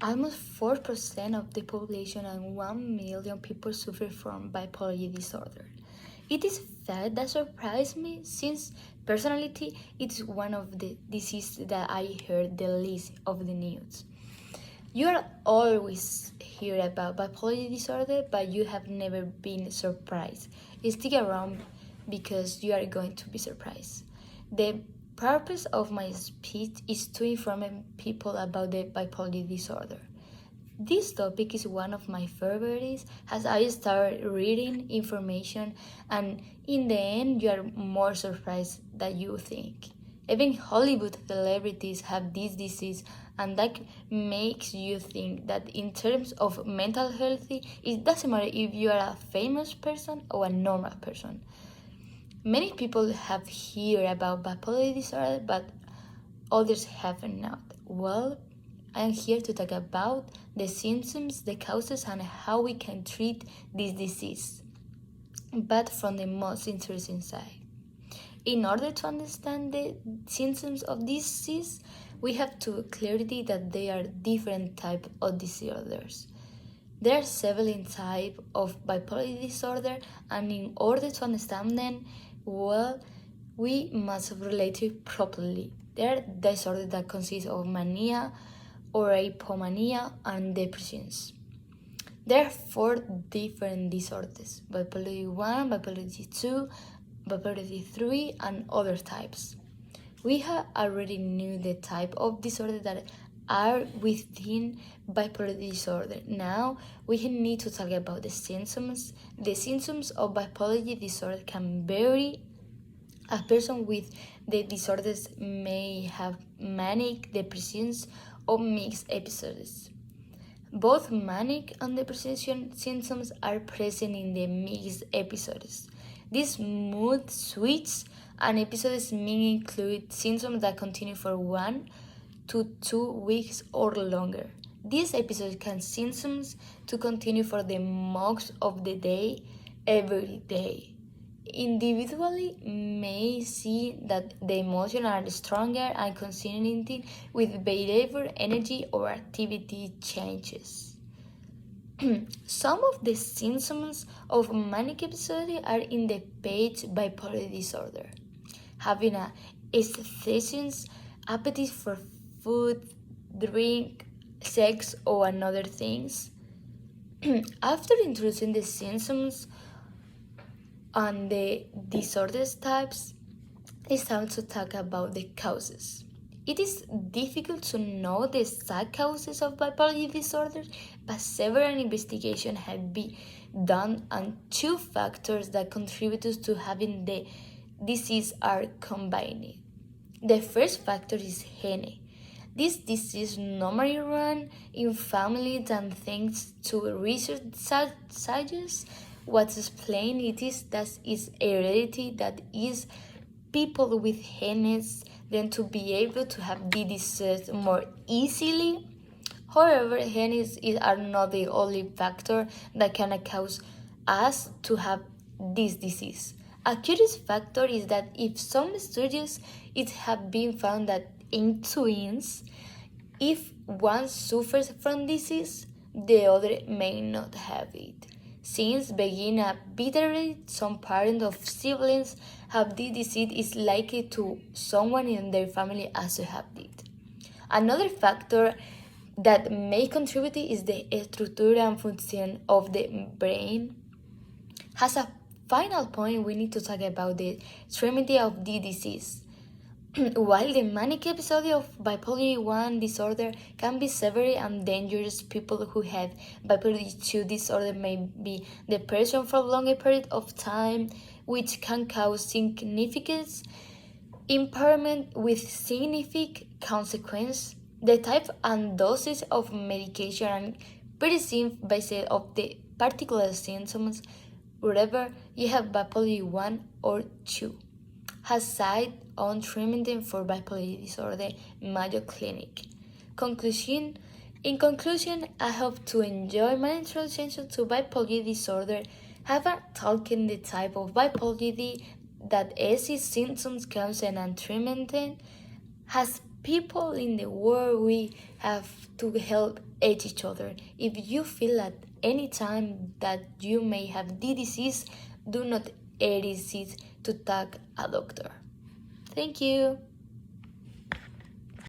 Almost 4% of the population and 1 million people suffer from bipolar disorder. It is fact that surprised me since personality it's one of the diseases that I heard the least of the news. You are always hear about bipolar disorder, but you have never been surprised. Stick around because you are going to be surprised. The purpose of my speech is to inform people about the bipolar disorder. This topic is one of my favorites as I start reading information and in the end you are more surprised than you think. Even Hollywood celebrities have this disease and that makes you think that in terms of mental health it doesn't matter if you are a famous person or a normal person. Many people have heard about bipolar disorder but others have not. Well, I am here to talk about the symptoms, the causes, and how we can treat this disease, but from the most interesting side. In order to understand the symptoms of this disease, we have to clarity that there are different types of disorders. There are several types of bipolar disorder, and in order to understand them well, we must relate it properly. There are disorders that consist of mania, or hypomania, and depressions. There are 4 different disorders: bipolar 1, bipolar 2, bipolar 3, and other types. We have already knew the type of disorder that are within bipolar disorder. Now we need to talk about the symptoms. The symptoms of bipolar disorder can vary. A person with the disorders may have manic depressions or mixed episodes. Both manic and depression symptoms are present in the mixed episodes. These mood swings and episodes may include symptoms that continue for 1 to 2 weeks or longer. These episodes can symptoms to continue for the most of the day, every day. Individually may see that the emotions are stronger and consistent with behavior, energy, or activity changes. Some of the symptoms of manic episode are in the page bipolar disorder. Having a excessive appetite for food, drink, sex, or another things. After introducing the symptoms and the disorders types, it's time to talk about the causes. It is difficult to know the exact causes of bipolar disorder, but several investigations have been done and 2 factors that contribute to having the disease are combined. The first factor is gene. This disease normally runs in families and thanks to research suggests what's explained it is that it's heredity that is people with genes tend to be able to have the disease more easily. However, genes are not the only factor that can cause us to have this disease. A curious factor is that if some studies it have been found that in twins, if one suffers from disease, the other may not have it. Since beginning a bitter rate, some parents of siblings have this disease is likely to someone in their family also have it. Another factor that may contribute is the structure and function of the brain. As a final point, we need to talk about the extremity of the disease. While the manic episode of bipolar 1 disorder can be severe and dangerous, people who have bipolar 2 disorder may be depression for a longer period of time, which can cause significant impairment with significant consequences. The type and dosage of medication are pretty simple based on the particular symptoms, whether you have bipolar 1 or 2. Has side on treatment for bipolar disorder Mayo Clinic. In conclusion, I hope to enjoy my introduction to bipolar disorder, have a talk in the type of bipolar that is its symptoms, causes, and treatment, has People in the world, we have to help each other. If you feel at any time that you may have the disease, do not hesitate to talk a doctor. Thank you.